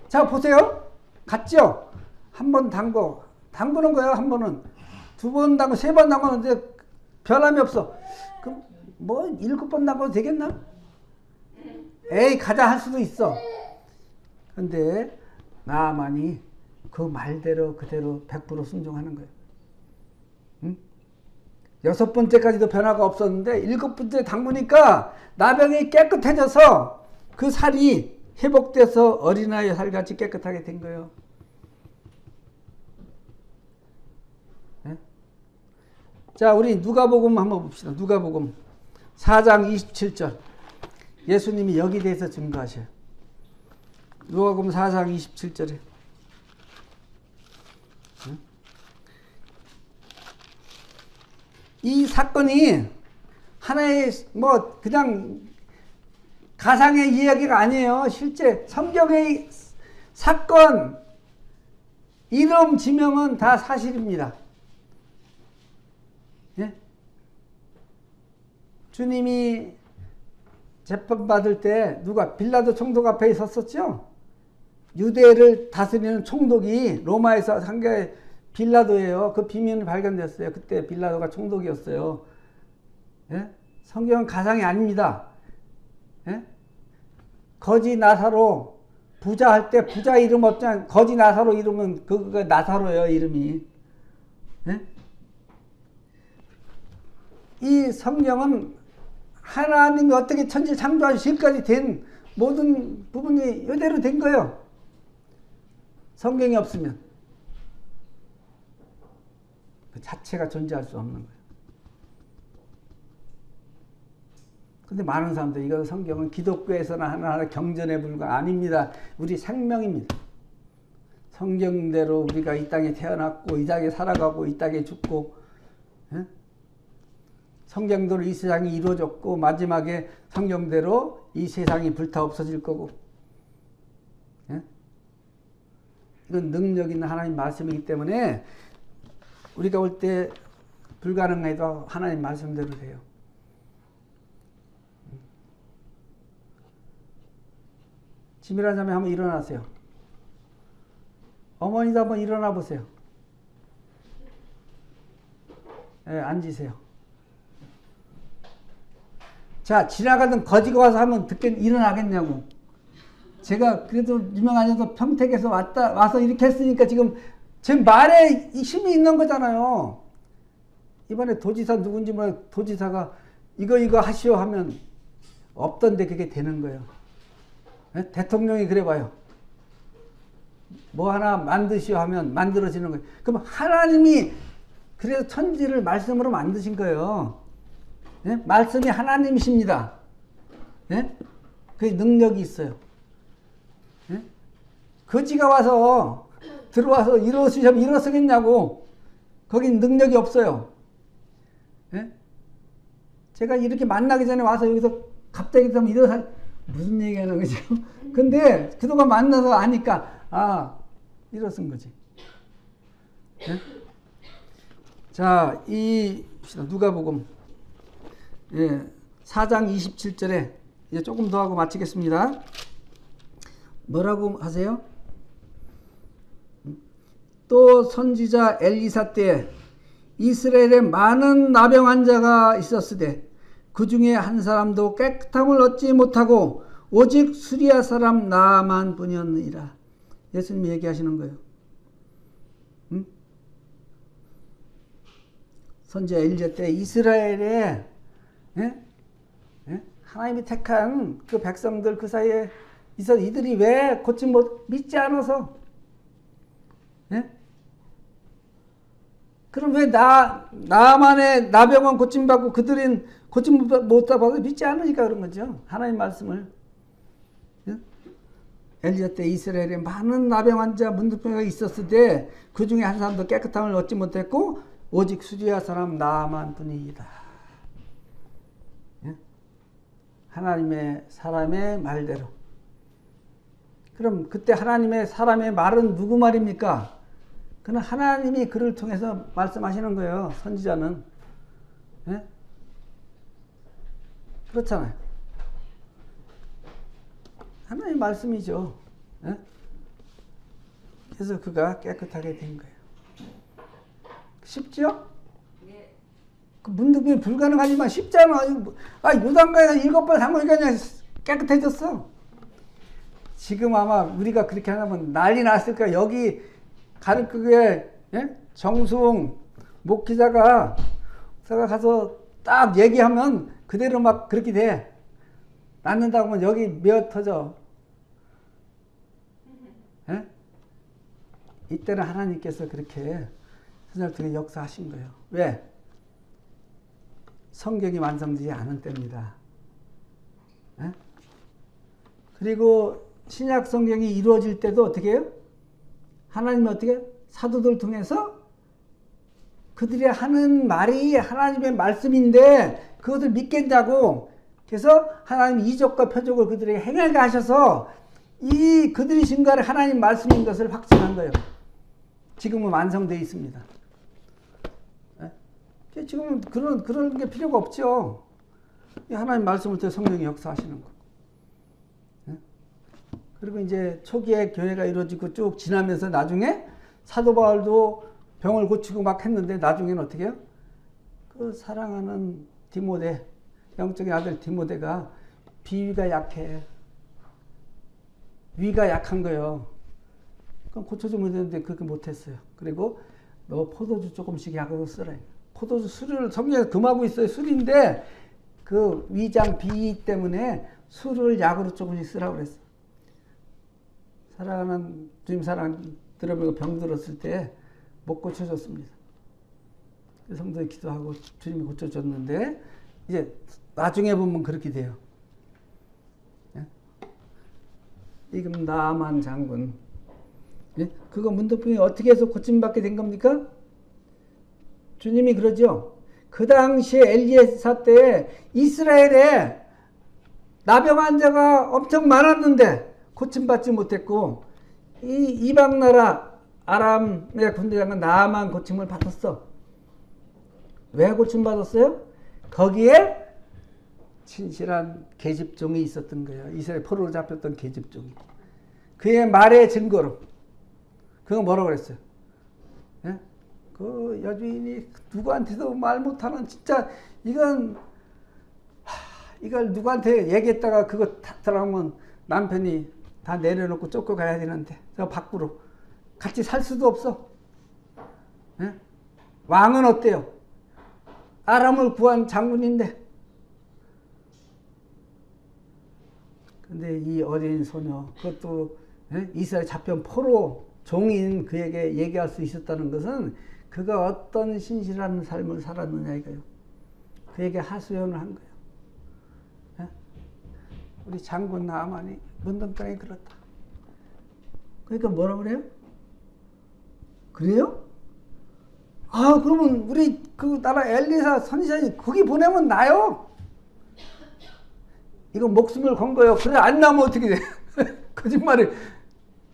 자, 보세요. 같죠? 한 번 담그는 거예요. 한 번은. 2번 담고 3번 담그는데 변함이 없어. 그럼 뭐 7번 담궈도 되겠나? 에이, 가자 할 수도 있어. 근데 나만이 그 말대로 그대로 100% 순종하는 거예요. 응? 6번째까지도 변화가 없었는데 7번째 담그니까 나병이 깨끗해져서 그 살이 회복돼서 어린아이의 살같이 깨끗하게 된 거예요. 네? 자, 우리 누가복음 한번 봅시다. 누가복음 4장 27절. 예수님이 여기 대해서 증거하셔요. 누가복음 4장 27절에. 이 사건이 하나의 뭐 그냥 가상의 이야기가 아니에요. 실제 성경의 사건, 이름, 지명은 다 사실입니다. 예? 주님이 재판받을 때 누가 빌라도 총독 앞에 있었었죠? 유대를 다스리는 총독이 로마에서 한 게 빌라도예요. 그 비밀이 발견됐어요. 그때 빌라도가 총독이었어요. 예? 성경은 가상이 아닙니다. 예? 거지 나사로 부자 할 때 부자 이름 없잖아요. 거지 나사로 이름은 그거 나사로예요. 이름이. 예? 이 성경은 하나님이 어떻게 천지 창조하신 지금까지 된 모든 부분이 이대로 된 거예요. 성경이 없으면 그 자체가 존재할 수 없는 거예요. 근데 많은 사람들이 이거 성경은 기독교에서나 하나하나 경전에 불과 아닙니다. 우리 생명입니다. 성경대로 우리가 이 땅에 태어났고 이 땅에 살아가고 이 땅에 죽고 예? 성경대로 이 세상이 이루어졌고 마지막에 성경대로 이 세상이 불타 없어질 거고 예? 이건 능력 있는 하나님 말씀이기 때문에 우리가 올 때 불가능해도 하나님 말씀대로 돼요. 지밀한 자매 한번 일어나세요. 어머니도 한번 일어나 보세요. 네, 앉으세요. 자, 지나가던 거지가 와서 하면 일어나겠냐고. 제가 그래도 유명하셔서 평택에서 와서 이렇게 했으니까 지금 제 말에 힘이 있는 거잖아요. 이번에 도지사 누군지 몰라 도지사가 이거 하시오 하면 없던데 그게 되는 거예요. 네? 대통령이 그래 봐요. 뭐 하나 만드시오 하면 만들어지는 거예요. 그럼 하나님이 그래서 천지를 말씀으로 만드신 거예요. 네? 말씀이 하나님이십니다. 네? 그 능력이 있어요. 네? 거지가 와서 들어와서 일어서시면 일어서겠냐고. 거긴 능력이 없어요. 네? 제가 이렇게 만나기 전에 와서 여기서 갑자기 좀 일어서 무슨 얘기하는 거죠? 근데 그동안 만나서 아니까 일어선 거지. 네? 자, 누가복음 4장 27절에 이제 조금 더 하고 마치겠습니다. 뭐라고 하세요? 또 선지자 엘리사 때 이스라엘에 많은 나병 환자가 있었으되 그 중에 한 사람도 깨끗함을 얻지 못하고 오직 수리아 사람 나만 뿐이었느니라. 예수님이 얘기하시는 거예요. 응? 선지자 엘리사 때 이스라엘에 하나님이 택한 그 백성들 그 사이에 있어 이들이 왜 고침 못 믿지 않아서? 그럼 왜 나만의 나병은 고침받고 그들은 고침 못 받아서 믿지 않으니까 그런 거죠. 하나님 말씀을. 엘리야 때 이스라엘에 많은 나병 환자 문둥병이가 있었을 때 그 중에 한 사람도 깨끗함을 얻지 못했고 오직 수리아 사람 나만 뿐이다. 하나님의 사람의 말대로. 그럼 그때 하나님의 사람의 말은 누구 말입니까? 그는 하나님이 그를 통해서 말씀하시는 거예요. 선지자는. 예? 그렇잖아요. 하나님의 말씀이죠. 예? 그래서 그가 깨끗하게 된 거예요. 쉽죠? 네. 그 문득이 불가능하지만 쉽잖아. 요단강에서 7번 담그니까 그냥 깨끗해졌어. 지금 아마 우리가 그렇게 하면 난리 났을 거야. 여기 가는 그게 정수홍 목기자가 가서 딱 얘기하면 그대로 막 그렇게 돼. 낫는다고 하면 여기 몇 터져. 이때는 하나님께서 그렇게 선생님들에게 역사하신 거예요. 왜? 성경이 완성되지 않은 때입니다. 그리고 신약 성경이 이루어질 때도 어떻게 해요? 하나님이 어떻게 사도들 통해서 그들이 하는 말이 하나님의 말씀인데 그것을 믿겠냐고. 그래서 하나님 이적과 표적을 그들에게 행하게 하셔서 이 그들이 증거하는 하나님 말씀인 것을 확증한 거예요. 지금은 완성되어 있습니다. 지금은 그런 게 필요가 없죠. 하나님 말씀을 통해 성령이 역사하시는 거. 그리고 이제 초기에 교회가 이루어지고 쭉 지나면서 나중에 사도 바울도 병을 고치고 막 했는데 나중에는 어떻게 해요? 그 사랑하는 디모데, 영적인 아들 디모데가 비위가 약해. 위가 약한 거예요. 그럼 고쳐주면 되는데 그렇게 못했어요. 그리고 너 포도주 조금씩 약으로 쓰라. 포도주 술을 성경에서 금하고 있어요. 술인데 그 위장 비 때문에 술을 약으로 조금씩 쓰라고 그랬어. 사랑하는 주님 사랑 들어보고 병 들었을 때 못 고쳐줬습니다. 성도에 기도하고 주님이 고쳐줬는데 이제 나중에 보면 그렇게 돼요. 지금 나만 장군 예? 그거 문둥병이 어떻게 해서 고침받게 된 겁니까? 주님이 그러죠. 그 당시에 엘리사 때 이스라엘에 나병 환자가 엄청 많았는데 고침받지 못했고 이 이방 나라 아람의 군대장은 나만 고침을 받았어. 왜 고침받았어요? 거기에 진실한 계집종이 있었던 거예요. 이스라엘 포로로 잡혔던 계집종이. 그의 말의 증거로. 그거 뭐라고 그랬어요? 예? 그 여주인이 누구한테도 말 못하는 진짜 이걸 누구한테 얘기했다가 그거 다 들어가면 남편이 다 내려놓고 쫓겨가야 되는데 저 밖으로 같이 살 수도 없어. 예? 왕은 어때요? 아람을 구한 장군인데. 근데 이 어린 소녀, 그것도 이스라엘 잡혀온 포로 종인 그에게 얘기할 수 있었다는 것은 그가 어떤 신실한 삶을 살았느냐 이거예요. 그에게 하소연을 한 거예요. 예? 우리 장군 나아만이 문둥병이 그렇다. 그러니까 뭐라 그래요? 그래요? 아, 그러면 우리 그 나라 엘리사 선지자님 거기 보내면 나요. 이거 목숨을 건 거예요. 그래 안 나면 어떻게 돼?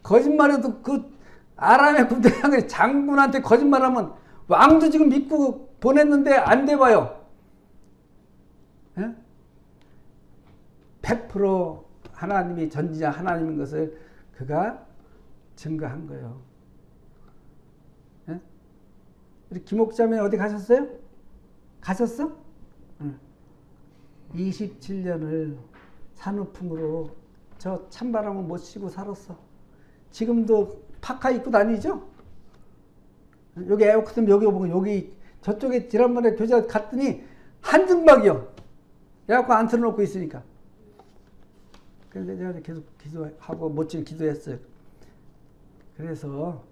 거짓말해도 그 아람의 군대장이 장군한테 거짓말하면 왕도 지금 믿고 보냈는데 안 돼 봐요. 예? 100% 하나님이 전지자 하나님인 것을 그가 증거한 거예요. 예? 우리 김옥자매 어디 가셨어요? 가셨어? 응. 27년을 산후풍으로 저 찬바람을 못 쉬고 살았어. 지금도 파카 입고 다니죠? 여기 에어컨 여기 보고 여기 저쪽에 지난번에 교자 갔더니 한증막이요. 에어컨 안 틀어놓고 있으니까. 그래서 제가 계속 기도하고 멋진 기도했어요. 그래서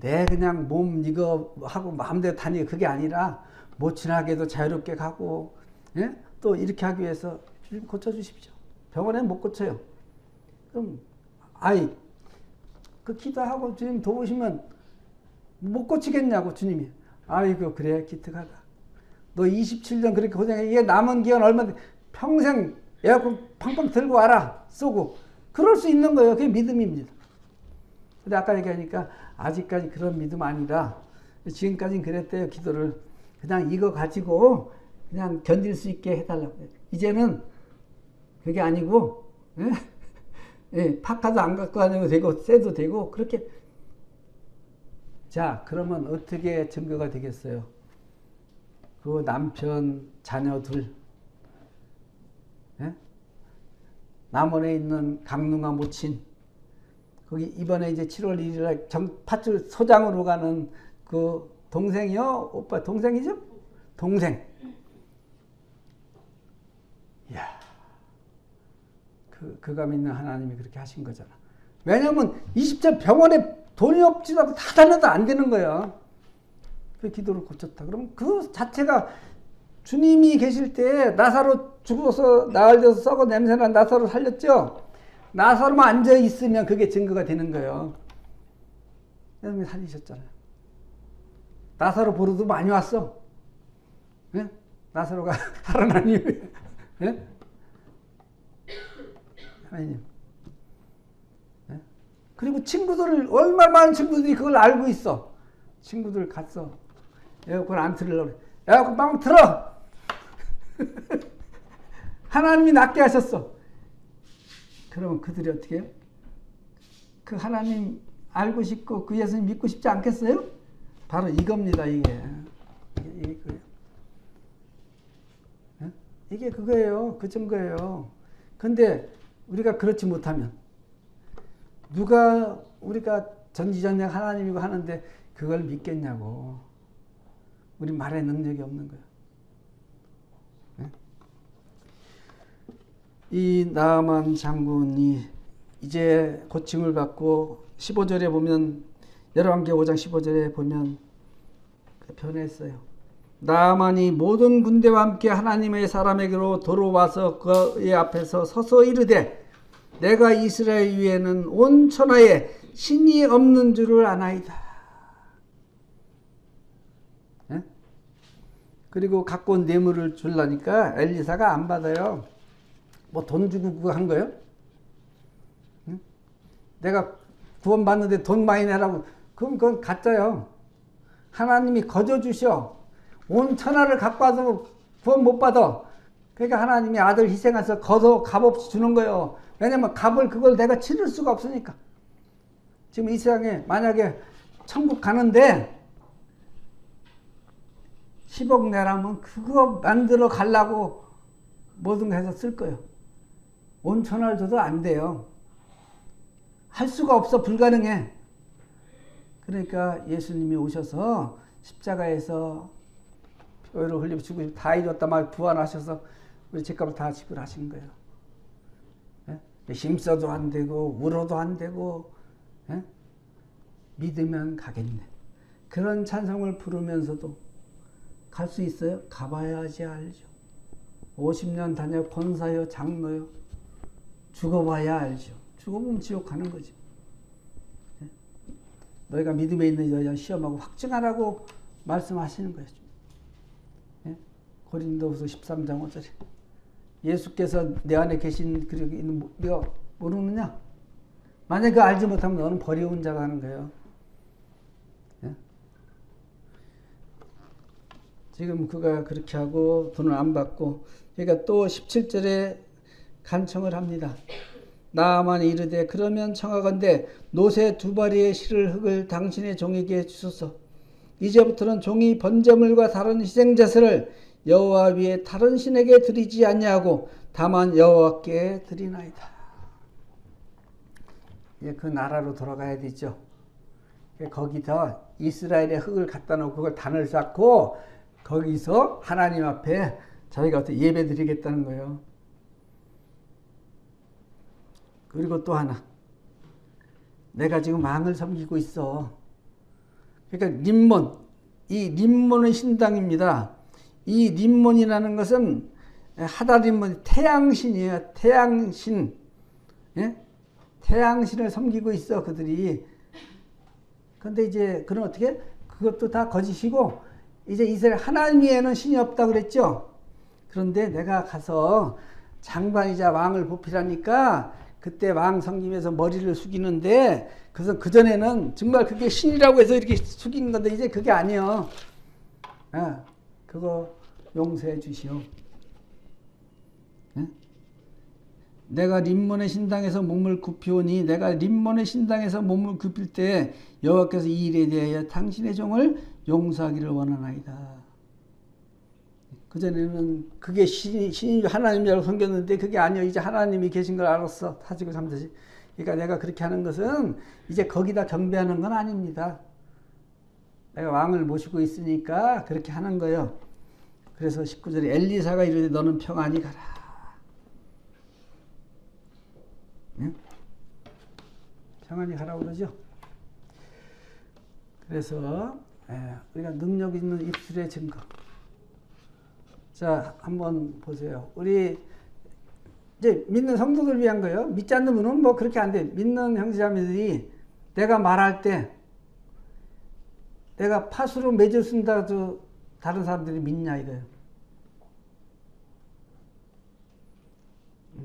내 그냥 몸 이거 하고 마음대로 다니고 그게 아니라 모친하게도 자유롭게 가고 예? 또 이렇게 하기 위해서 주님 고쳐주십시오. 병원에 못 고쳐요. 그럼 그 기도하고 주님 도우시면 못 고치겠냐고 주님이. 아이고 그래 기특하다. 너 27년 그렇게 고생해. 이게 남은 기간 얼마인데 평생 에어컨 팡팡 들고 와라 쏘고 그럴 수 있는 거예요. 그게 믿음입니다. 근데 아까 얘기하니까 아직까지 그런 믿음 아니라 지금까지는 그랬대요. 기도를 그냥 이거 가지고 그냥 견딜 수 있게 해달라고. 이제는 그게 아니고 파카도 안 갖고 다녀도 되고 쎄도 되고 그렇게. 자 그러면 어떻게 증거가 되겠어요? 그 남편 자녀들 남원에 있는 강릉아 모친 거기 이번에 이제 7월 1일에 팥줄 소장으로 가는 그 동생이요? 오빠 동생이죠? 동생. 이야, 그가 믿는 하나님이 그렇게 하신 거잖아. 왜냐면 20대 병원에 돈이 없지도 않고 다 다녀도 안 되는 거야. 그 기도를 고쳤다. 그러면 그 자체가 주님이 계실 때 나사로 죽어서 나흘 돼서 썩어 냄새난 나사로 살렸죠. 나사로만 앉아 있으면 그게 증거가 되는 거예요. 하나님이 살리셨잖아요. 나사로 보러도 많이 왔어. 네? 나사로가 살아난 이유에. 네? 하나님. 네? 그리고 친구들을 얼마나 많은 친구들이 그걸 알고 있어. 친구들 갔어. 에어컨 안 틀으려고 그래. 에어컨 빵 틀어. 하나님이 낫게 하셨어. 그러면 그들이 어떻게 해요? 그 하나님 알고 싶고 그 예수님 믿고 싶지 않겠어요? 바로 이겁니다. 이게 그거예요. 네? 이게 그거예요. 그 증거예요. 근데 우리가 그렇지 못하면 누가 우리가 전지전능 하나님이고 하는데 그걸 믿겠냐고. 우리 말에 능력이 없는 거예요. 네? 이 나아만 장군이 이제 고침을 받고 15절에 보면 열왕기 5장 15절에 보면 변했어요. 나아만이 모든 군대와 함께 하나님의 사람에게로 돌아와서 그의 앞에서 서서 이르되 내가 이스라엘 위에는 온 천하에 신이 없는 줄을 아나이다. 예? 그리고 갖고 온 뇌물을 주려니까 엘리사가 안 받아요. 뭐 돈 주고 그거 한 거예요? 응? 내가 구원 받는데 돈 많이 내라고. 그럼 그건 가짜요. 하나님이 거저 주셔. 온 천하를 갖고 와서 구원 못 받아. 그러니까 하나님이 아들 희생해서 거저 값없이 주는 거예요. 왜냐면 값을 그걸 내가 치를 수가 없으니까. 지금 이 세상에 만약에 천국 가는데 10억 내라면 그거 만들어 가려고 모든 거 해서 쓸 거예요. 온 천하를 줘도 안 돼요. 할 수가 없어. 불가능해. 그러니까 예수님이 오셔서 십자가에서 뼈를 흘리고 죽으시고 다 이뤘다 말 부활하셔서 우리 죄값을 다 지불하신 거예요. 예? 힘써도 안 되고 울어도 안 되고 예? 믿으면 가겠네. 그런 찬송을 부르면서도 갈 수 있어요? 가봐야지 알죠. 50년 다녀 권사요 장로요. 죽어봐야 알죠. 죽어보면 지옥 가는 거지. 예? 너희가 믿음에 있는 여자 시험하고 확증하라고 말씀하시는 거예요. 예? 고린도후서 13장 5절에 예수께서 내 안에 계신 그리고 있는 네가 모르느냐? 만약에 그거 알지 못하면 너는 버려온 자가 하는 거예요. 예? 지금 그가 그렇게 하고 돈을 안 받고 그러니까 또 17절에 간청을 합니다. 나아만 이르되 그러면 청하건대 노새 2바리의 실을 흙을 당신의 종에게 주소서. 이제부터는 종이 번제물과 다른 희생제사를 여호와 위에 다른 신에게 드리지 아니하고 다만 여호와께 드리나이다. 그 나라로 돌아가야 되죠. 거기서 이스라엘의 흙을 갖다 놓고 그걸 단을 쌓고 거기서 하나님 앞에 자기가 어떻게 예배 드리겠다는 거예요. 그리고 또 하나. 내가 지금 왕을 섬기고 있어. 그러니까 림몬. 이 림몬은 신당입니다. 이 림몬이라는 것은 하다림몬 태양신이에요. 태양신. 예? 태양신을 섬기고 있어 그들이. 근데 이제 그는 어떻게? 그것도 다 거짓이고 이제 이스라엘 하나님 외에는 신이 없다 그랬죠. 그런데 내가 가서 장관이자 왕을 보필하니까 그때 왕 섬기면서 머리를 숙이는데 그래서 그전에는 정말 그게 신이라고 해서 이렇게 숙이는 건데 이제 그게 아니에요. 그거 용서해 주시오. 네? 내가 림몬의 신당에서 몸을 굽히오니 내가 림몬의 신당에서 몸을 굽힐 때 여호와께서 이 일에 대하여 당신의 종을 용서하기를 원하나이다. 그전에는 그게 신이 하나님이라고 섬겼는데 그게 아니요. 이제 하나님이 계신 걸 알았어. 타지고 잠드시. 그러니까 내가 그렇게 하는 것은 이제 거기다 경배하는 건 아닙니다. 내가 왕을 모시고 있으니까 그렇게 하는 거예요. 그래서 19절에 엘리사가 이르되 너는 평안히 가라. 응? 평안히 가라고 그러죠. 그래서 우리가 능력 있는 입술의 증거. 자, 한번 보세요. 우리 이제 믿는 성도들 위한 거예요. 믿지 않는 분은 뭐 그렇게 안 돼. 믿는 형제자매들이 내가 말할 때 내가 팥으로 맺을 쓴다도 다른 사람들이 믿냐 이거예요.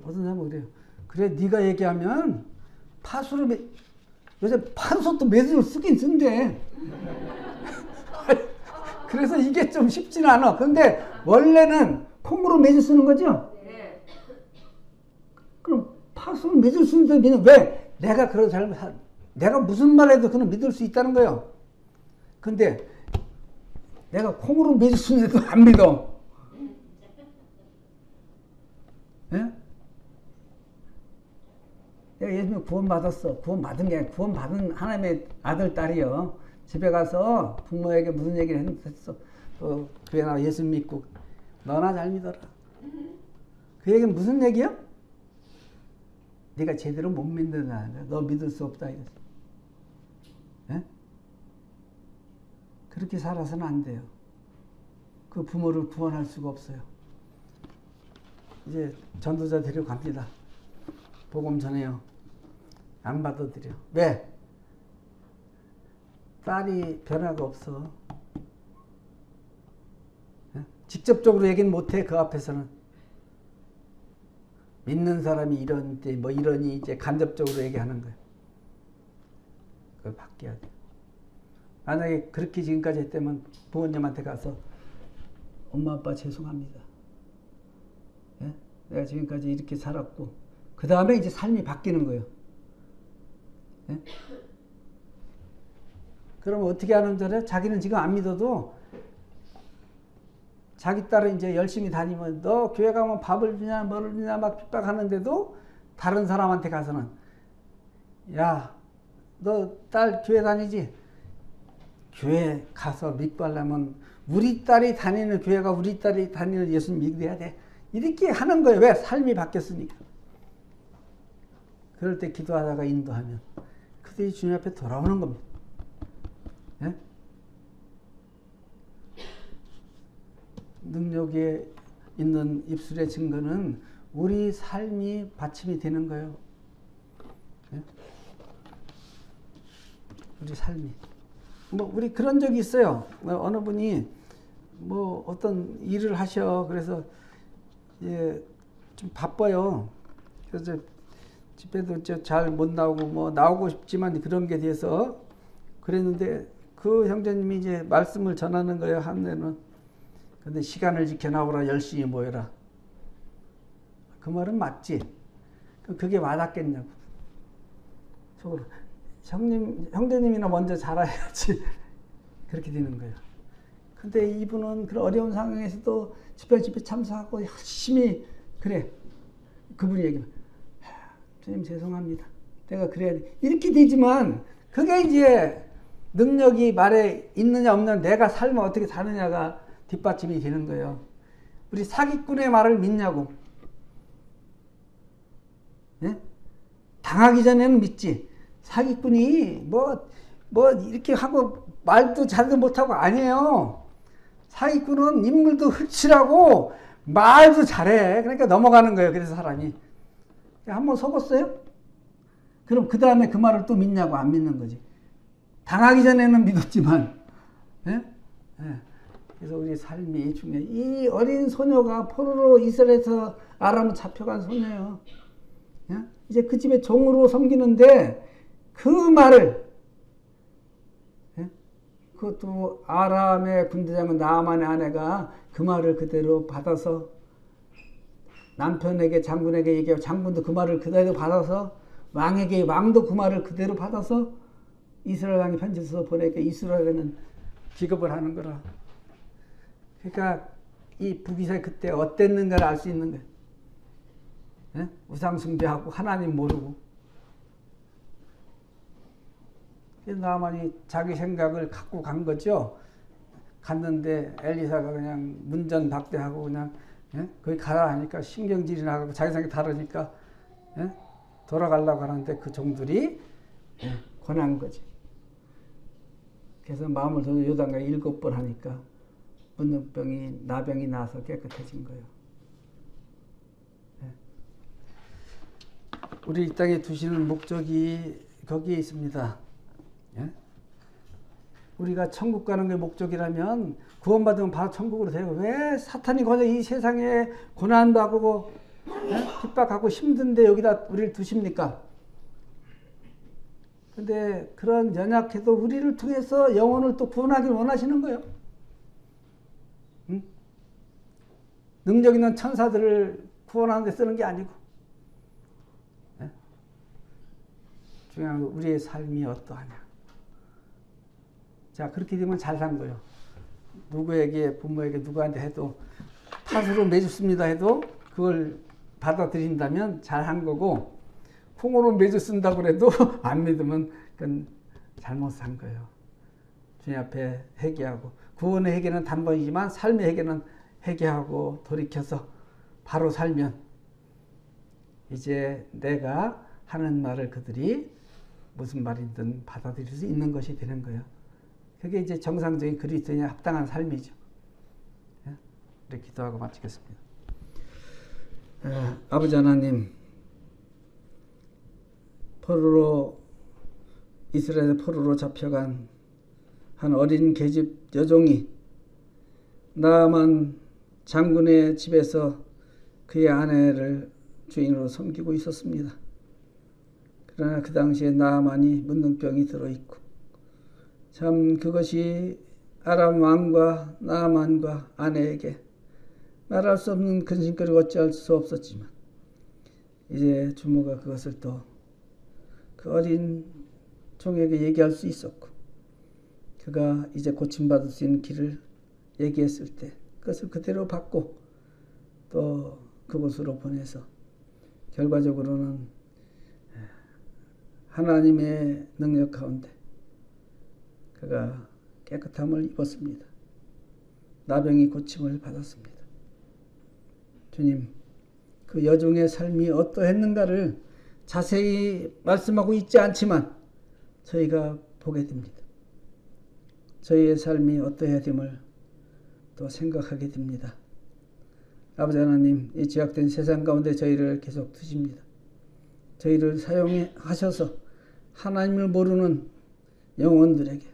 어떤 사람은 그래요. 그래 네가 얘기하면 팥으로 요새 팥으로 또 맺을 쓰긴 쓴대. 그래서 이게 좀 쉽지는 않아. 근데 원래는 콩으로 맺을 쓰는 거죠? 네. 그럼 팥으로 맺을 쓰는데 왜? 내가 그런 사람, 내가 무슨 말 해도 그는 믿을 수 있다는 거예요. 근데 내가 콩으로 맺을 쓰는데도 안 믿어. 예? 내가 예수님 구원 받았어. 구원 받은 게 구원 받은 하나님의 아들, 딸이요. 집에 가서 부모에게 무슨 얘기를 했어. 그래 나 예수 믿고 너나 잘 믿어라. 그 얘기는 무슨 얘기야? 네가 제대로 못 믿는다. 너 믿을 수 없다. 이거지. 예? 그렇게 살아서는 안 돼요. 그 부모를 구원할 수가 없어요. 이제 전도자 데려갑니다. 복음 전해요. 안 받아들여. 왜? 딸이 변화가 없어. 직접적으로 얘기는 못해. 그 앞에서는 믿는 사람이 이런데 뭐 이러니 이제 간접적으로 얘기하는 거야. 그걸 바뀌어야 돼. 만약에 그렇게 지금까지 했다면 부모님한테 가서 엄마 아빠 죄송합니다. 예? 내가 지금까지 이렇게 살았고 그 다음에 이제 삶이 바뀌는 거예요. 예? 그러면 어떻게 하는 줄 알아요? 자기는 지금 안 믿어도 자기 딸은 이제 열심히 다니면 너 교회 가면 밥을 주냐 뭐를 주냐 막 핍박하는데도 다른 사람한테 가서는 야, 너 딸 교회 다니지? 교회 가서 믿고 하려면 우리 딸이 다니는 교회가 우리 딸이 다니는 예수님 믿어야 돼. 이렇게 하는 거예요. 왜? 삶이 바뀌었으니까. 그럴 때 기도하다가 인도하면 그들이 주님 앞에 돌아오는 겁니다. 예? 능력에 있는 입술의 증거는 우리 삶이 받침이 되는 거예요. 예? 우리 삶이. 뭐 우리 그런 적이 있어요. 어느 분이 뭐 어떤 일을 하셔. 그래서 예, 좀 바빠요. 그래서 집회도 잘 못 나오고 뭐 나오고 싶지만 그런 게 돼서 그랬는데 그 형제님이 이제 말씀을 전하는 거예요. 한 데는. 근데 시간을 지켜 나오라 열심히 모여라. 그 말은 맞지. 그게 맞았겠냐고. 속으로 형제님이나 먼저 잘해야지. 그렇게 되는 거예요. 근데 이분은 그런 어려운 상황에서도 집회 참석하고 열심히 그래. 그분이 얘기하면 주님 죄송합니다. 내가 그래야 돼. 이렇게 되지만 그게 이제 능력이 말에 있느냐 없느냐 내가 삶을 어떻게 사느냐가 뒷받침이 되는 거예요. 우리 사기꾼의 말을 믿냐고. 예? 당하기 전에는 믿지. 사기꾼이 뭐 이렇게 하고 말도 잘도 못하고 아니에요. 사기꾼은 인물도 흑칠하고 말도 잘해. 그러니까 넘어가는 거예요. 그래서 사람이. 한번 속았어요? 그럼 그 다음에 그 말을 또 믿냐고. 안 믿는 거지. 당하기 전에는 믿었지만. 예? 예. 그래서 우리 삶이 중요해. 이 어린 소녀가 포로로 이스라엘에서 아람으로 잡혀간 소녀예요. 예? 이제 그 집에 종으로 섬기는데 그 말을 예? 그것도 아람의 군대장은 나아만의 아내가 그 말을 그대로 받아서 남편에게 장군에게 얘기하고 장군도 그 말을 그대로 받아서 왕도 그 말을 그대로 받아서 이스라엘 왕이 편지 써서 보내니까 이스라엘에는 기겁을 하는 거라. 그러니까 이 북이스라엘 그때 어땠는가를 알 수 있는 거예요. 예? 우상 숭배하고 하나님 모르고. 나만이 자기 생각을 갖고 간 거죠. 갔는데 엘리사가 그냥 문전박대하고 그냥 예? 거기 가라 하니까 신경질이 나가고 자기 생각이 다르니까 예? 돌아가려고 하는데 그 종들이 예? 권한 거지. 그래서 마음을 더 요단강에 7번 하니까 문둥병이 나병이 나서 깨끗해진 거예요. 예. 우리 이 땅에 두시는 목적이 거기에 있습니다. 예? 우리가 천국 가는 게 목적이라면 구원받으면 바로 천국으로 돼요. 왜 사탄이 거저 이 세상에 고난도 하고 예? 핍박하고 힘든데 여기다 우리를 두십니까? 근데 그런 연약해도 우리를 통해서 영혼을 또 구원하길 원하시는 거예요. 응? 능력 있는 천사들을 구원하는 데 쓰는 게 아니고 예? 중요한 건 우리의 삶이 어떠하냐. 자, 그렇게 되면 잘 산 거예요. 누구에게, 부모에게, 누구한테 해도 탓으로 매주 씁니다 해도 그걸 받아들인다면 잘 한 거고, 콩으로 매주 쓴다고 해도 안 믿으면 그건 잘못 산 거예요. 주님 앞에 회개하고, 구원의 회개는 단번이지만 삶의 회개는 회개하고 돌이켜서 바로 살면 이제 내가 하는 말을 그들이 무슨 말이든 받아들일 수 있는 것이 되는 거예요. 그게 이제 정상적인 그리스도인에 합당한 삶이죠. 우리 기도하고 마치겠습니다. 아버지 하나님, 포로로 이스라엘 포로로 잡혀간 한 어린 계집 여종이 나아만 장군의 집에서 그의 아내를 주인으로 섬기고 있었습니다. 그러나 그 당시에 나아만이 문둥병이 들어있고 참 그것이 아람 왕과 나아만과 아내에게 말할 수 없는 근심거리고 어찌할 수 없었지만 이제 주모가 그것을 또 그 어린 종에게 얘기할 수 있었고 그가 이제 고침받을 수 있는 길을 얘기했을 때 그것을 그대로 받고 또 그곳으로 보내서 결과적으로는 하나님의 능력 가운데 그가 깨끗함을 입었습니다. 나병이 고침을 받았습니다. 주님, 그 여종의 삶이 어떠했는가를 자세히 말씀하고 있지 않지만 저희가 보게 됩니다. 저희의 삶이 어떠해야 됨을 또 생각하게 됩니다. 아버지 하나님, 이 죄악된 세상 가운데 저희를 계속 두십니다. 저희를 사용하셔서 하나님을 모르는 영혼들에게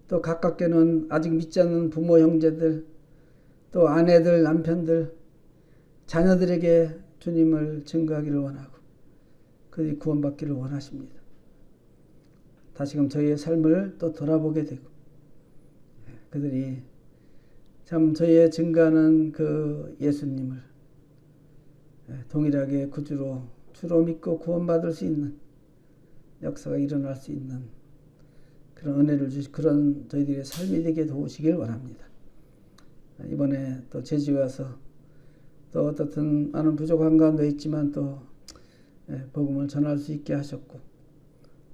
또 가깝게는 아직 믿지 않는 부모 형제들 또 아내들 남편들 자녀들에게 주님을 증거하기를 원하고 그들이 구원받기를 원하십니다. 다시금 저희의 삶을 또 돌아보게 되고 그들이 참 저희의 증거하는 그 예수님을 동일하게 구주로 주로 믿고 구원받을 수 있는 역사가 일어날 수 있는 그런 은혜를 주시 그런 저희들의 삶이 되게 도우시길 원합니다. 이번에 또 제주에 와서 또 어떻든 많은 부족한 가운데 있지만 또 복음을 전할 수 있게 하셨고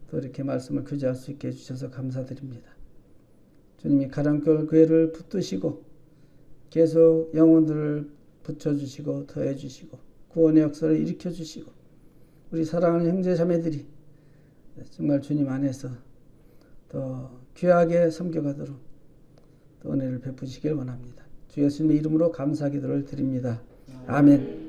또 이렇게 말씀을 교제할 수 있게 해주셔서 감사드립니다. 주님이 가랑교회 교회를 붙드시고 계속 영혼들을 붙여주시고 더해주시고 구원의 역사를 일으켜주시고 우리 사랑하는 형제 자매들이 정말 주님 안에서 더 귀하게 섬겨가도록 또 은혜를 베푸시길 원합니다. 주 예수님의 이름으로 감사 기도를 드립니다. 아멘.